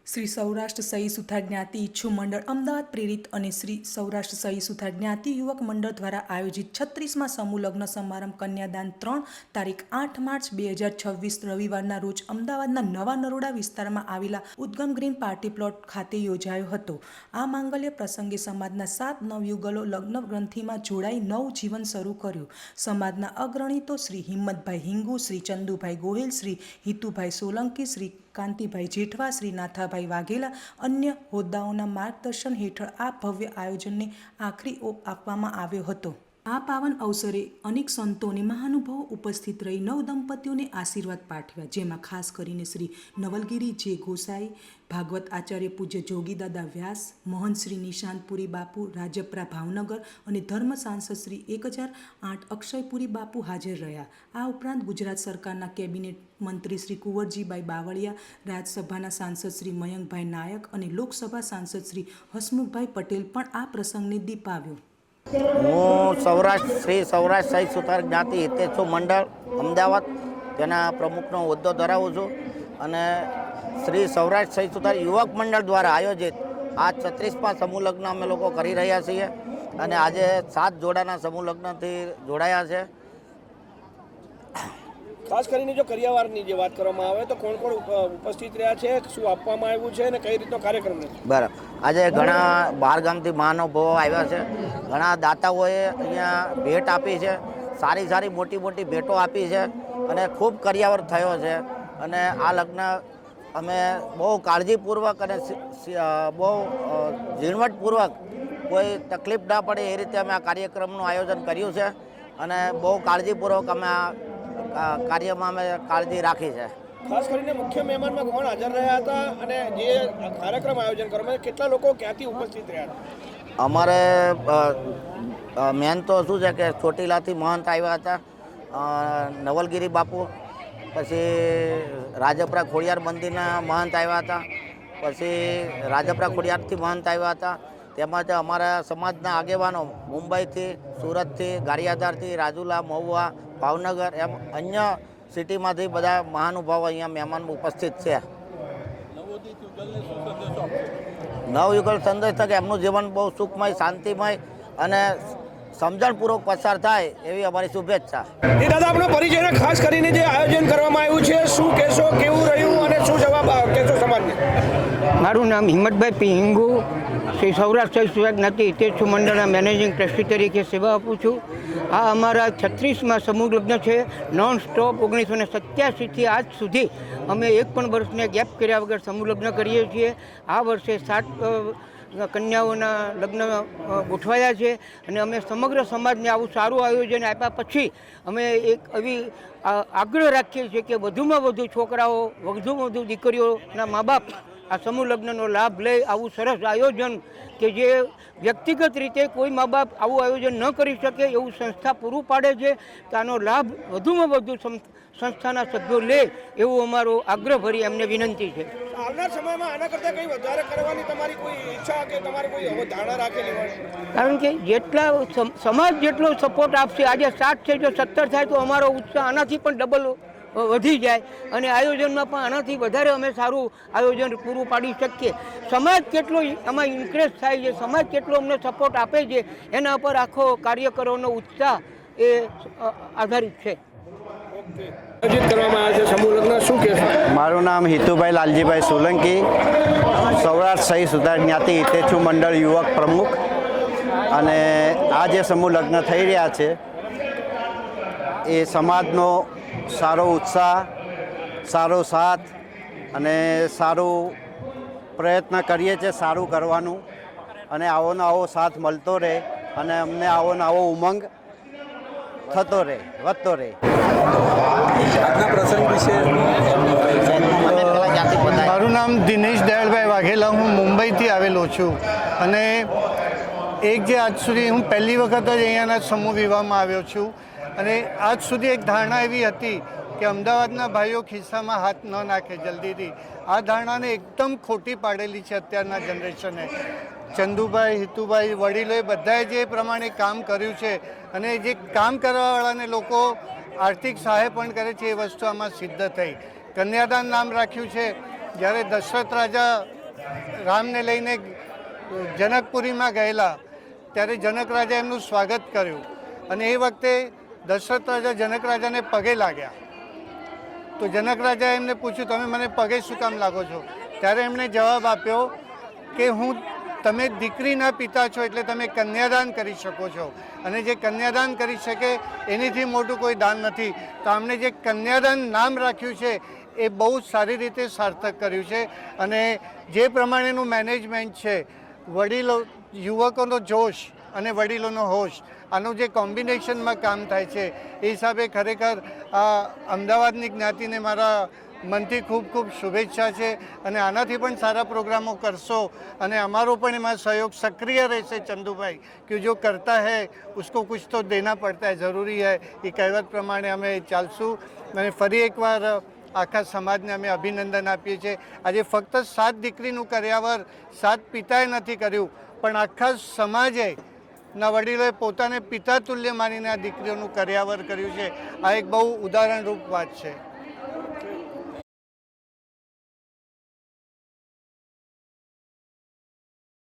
શ્રી સૌરાષ્ટ્ર સહી સુથાર જ્ઞાતિ ઈચ્છુ મંડળ અમદાવાદ પ્રેરિત અને શ્રી સૌરાષ્ટ્ર સહી સુથાર જ્ઞાતિ યુવક મંડળ દ્વારા આયોજિત 36મા સમૂહ લગ્ન સમારંભ કન્યાદાન 3 તારીખ 8 માર્ચ 2026 રવિવારના રોજ અમદાવાદના નવા નરોડા વિસ્તારમાં આવેલા ઉદ્ગમ ગ્રીન પાર્ટી પ્લોટ ખાતે યોજાયો હતો. આ માંગલ્ય પ્રસંગે સમાજના 7 નવયુગલો લગ્ન ગ્રંથિમાં જોડાઈ નવું જીવન શરૂ કર્યું. સમાજના અગ્રણીતો શ્રી હિંમતભાઈ હિંગુ, શ્રી ચંદુભાઈ ગોહિલ, શ્રી હિતુભાઈ સોલંકી, શ્રી કાંતિભાઈ જેઠવા, શ્રી નાથાભાઈ વાઘેલા અન્ય હોદ્દાઓના માર્ગદર્શન હેઠળ આ ભવ્ય આયોજનને આખરી ઓપ આપવામાં આવ્યો હતો. આ પાવન અવસરે અનેક સંતો અને મહાનુભાવો ઉપસ્થિત રહી નવ દંપતીઓને આશીર્વાદ પાઠવ્યા, જેમાં ખાસ કરીને શ્રી નવલગીરી જે ગોસાઈ, ભાગવત આચાર્ય પૂજ્ય જોગીદાદા વ્યાસ, મહંત શ્રી નિશાંતપુરી બાપુ રાજપરા ભાવનગર અને ધર્મ સાંસદ શ્રી 1008 અક્ષયપુરી બાપુ હાજર રહ્યા. આ ઉપરાંત ગુજરાત સરકારના કેબિનેટ મંત્રી શ્રી કુંવરજીભાઈ બાવળિયા, રાજ્યસભાના સાંસદ શ્રી મયંકભાઈ નાયક અને લોકસભા સાંસદ શ્રી હસમુખભાઈ પટેલ પણ આ પ્રસંગને દીપાવ્યો. હું શ્રી સૌરાષ્ટ્ર સહી સુથાર જ્ઞાતિ હિતેચ્છુ મંડળ અમદાવાદ તેના પ્રમુખનો હોદ્દો ધરાવું છું અને શ્રી સૌરાષ્ટ્ર સહી સુથાર યુવક મંડળ દ્વારા આયોજિત આ 36મા સમૂહ લગ્ન અમે લોકો કરી રહ્યા છીએ અને આજે 7 જોડાના સમૂહ લગ્નથી જોડાયા છે. ખાસ કરીને જો કરિયાવારની જે વાત કરવામાં આવે તો કોણ કોણ ઉપસ્થિત રહ્યા છે, શું આપવામાં આવ્યું છે અને કઈ રીતનો કાર્યક્રમ છે? બરાબર. આજે ઘણા બહાર ગામથી મહાનુભાવો આવ્યા છે, ઘણા દાતાઓએ અહીંયા ભેટ આપી છે, સારી સારી મોટી મોટી ભેટો આપી છે અને ખૂબ કરિયાવર થયો છે અને આ લગ્ન અમે બહુ કાળજીપૂર્વક અને બહુ ઝીણવટપૂર્વક કોઈ તકલીફ ના પડે એ રીતે અમે આ કાર્યક્રમનું આયોજન કર્યું છે અને બહુ કાળજીપૂર્વક અમે આ કાર્યમાં અમે કાળજી રાખી છે. ખાસ કરીને મુખ્ય મહેમાનમાં કોણ હાજર રહ્યા હતા અને જે કાર્યક્રમ આયોજન કરવામાં કેટલા લોકો ક્યાંથી ઉપસ્થિત રહ્યા હતા? અમારે મેન તો શું છે કે ચોટીલાથી મહંત આવ્યા હતા, નવલગીરી બાપુ, પછી રાજપરા ખોડિયાર મંદિરના મહંત આવ્યા હતા, પછી રાજપરા ખોડિયારથી મહંત આવ્યા હતા. તેમજ અમારા સમાજના આગેવાનો મુંબઈથી, સુરતથી, ગારિયાધારથી, રાજુલા, મહુવા, ભાવનગર એમ અન્ય સિટીમાંથી બધા મહાનુભાવો અહીંયા મહેમાન ઉપસ્થિત છે. નવયુગલ સંદેશ થકે એમનું જીવન બહુ સુખમય, શાંતિમય અને સમજણપૂર્વક પસાર થાય એવી અમારી શુભેચ્છા. એ દાદા આપણો પરિચય ખાસ કરીને જે આયોજન કરવામાં આવ્યું છે શું કહેશો, કેવું રહ્યું અને શું જવાબ કહેશો સમાજને? મારું નામ હિંમતભાઈ પી હિંગુ, શ્રી સૌરાષ્ટ્ર સહી સુથાર જ્ઞાતિ હિતેચ્છુ મંડળના મેનેજિંગ ટ્રસ્ટી તરીકે સેવા આપું છું. આ અમારા 36મા સમૂહ લગ્ન છે. નોન સ્ટોપ 1987થી આજ સુધી અમે એક પણ વર્ષને ગેપ કર્યા વગર સમૂહ લગ્ન કરીએ છીએ. આ વર્ષે 7 કન્યાઓના લગ્ન ગોઠવાયા છે અને અમે સમગ્ર સમાજને આવું સારું આયોજન આપ્યા પછી અમે એક એવી આગ્રહ રાખીએ છીએ કે વધુમાં વધુ છોકરાઓ, વધુમાં વધુ દીકરીઓના મા બાપ આ સમૂહ લગ્નનો લાભ લે. આવું સરસ આયોજન કે જે વ્યક્તિગત રીતે કોઈ મા બાપ આવું આયોજન ન કરી શકે એવું સંસ્થા પૂરું પાડે છે, તો આનો લાભ વધુમાં વધુ સંસ્થાના સભ્યો લે એવું અમારો આગ્રહભરી એમને વિનંતી છે. આવનાર સમયમાં આના કરતાં કંઈ વધારે કરવાની તમારી કોઈ ઈચ્છા કે તમારી કોઈ ધારણા રાખેલી હોય? કારણ કે જેટલા સમાજ જેટલો સપોર્ટ આપશે, આજે 7 છે જો 17 થાય તો અમારો ઉત્સાહ આનાથી પણ ડબલ વધી જાય અને આયોજનમાં પણ આનાથી વધારે અમે સારું આયોજન પૂરું પાડી શકીએ. સમાજ કેટલો આમાં ઇન્કરેજ થાય છે, સમાજ કેટલો અમને સપોર્ટ આપે છે એના પર આખો કાર્યકરોનો ઉત્સાહ એ આધારિત છે. કરવામાં આવે છે સમૂહ લગ્ન, શું કહેશો? મારું નામ હિતુભાઈ લાલજીભાઈ સોલંકી, સૌરાષ્ટ્ર સહી સુથાર જ્ઞાતિ હિતેચ્છુ મંડળ યુવક પ્રમુખ. અને આ જે સમૂહ લગ્ન થઈ રહ્યા છે એ સમાજનો સારો ઉત્સાહ, સારો સાથ અને સારું પ્રયત્ન કરીએ છીએ સારું કરવાનું અને આવો ને આવો સાથ મળતો રહે અને અમને આવો ને આવો ઉમંગ થતો રહે, વધતો રહે. આજના પ્રસંગ વિશે મારું નામ દિનેશ દયાળભાઈ વાઘેલા, હું મુંબઈથી આવેલો છું અને એક જે આજ સુધી હું પહેલી વખત જ અહીંયાના સમૂહ વિવાહમાં આવ્યો છું અને આજ સુધી એક ધારણા એવી હતી કે અમદાવાદના ભાઈઓ ખિસ્સામાં હાથ ન નાખે જલ્દીથી. આ ધારણાને એકદમ ખોટી પાડેલી છે અત્યારના જનરેશને. ચંદુભાઈ, હિતુભાઈ, વડીલોએ બધાએ જે પ્રમાણે કામ કર્યું છે અને જે કામ કરવાવાળાને લોકો આર્થિક સહાય પણ કરે છે એ વસ્તુ આમાં સિદ્ધ થઈ. કન્યાદાન નામ રાખ્યું છે. જ્યારે દશરથ રાજા રામને લઈને જનકપુરીમાં ગયેલા ત્યારે જનક રાજા એમનું સ્વાગત કર્યું અને એ વખતે દશરથ રાજા જનક રાજાને પગે લાગ્યા. તો જનક રાજાએ એમને પૂછ્યું, તમે મને પગે શું કામ લાગો છો? ત્યારે એમણે જવાબ આપ્યો કે તમે દીકરીના પિતા છો એટલે તમે કન્યાદાન કરી શકો છો અને જે કન્યાદાન કરી શકે એનીથી મોટું કોઈ દાન નથી. તો આમણે જે કન્યાદાન નામ રાખ્યું છે એ બહુ સારી રીતે સાર્થક કર્યું છે અને જે પ્રમાણેનું મેનેજમેન્ટ છે, વડીલો યુવકોનો જોશ અને વડીલોનો હોશ, આનું જે કોમ્બિનેશનમાં કામ થાય છે એ હિસાબે ખરેખર આ અમદાવાદની જ્ઞાતિને મારા મનથી ખૂબ ખૂબ શુભેચ્છા છે અને આનાથી પણ સારા પ્રોગ્રામો કરશો અને અમારો પણ એમાં સહયોગ સક્રિય રહેશે. ચંદુભાઈ કે જો કરતા હૈ ઉસકો કુછ તો દેના પડતા હૈ, જરૂરી હૈ, એ કહેવત પ્રમાણે અમે ચાલશું. અને ફરી એકવાર આખા સમાજને અમે અભિનંદન આપીએ છીએ. આજે ફક્ત 7 દીકરીનું કર્યાવર 7 પિતાએ નથી કર્યું, પણ આખા સમાજે ના વડીલોએ પોતાને પિતા તુલ્ય માનીને આ દીકરીઓનું કર્યાવર કર્યું છે. આ એક બહુ ઉદાહરણરૂપ વાત છે.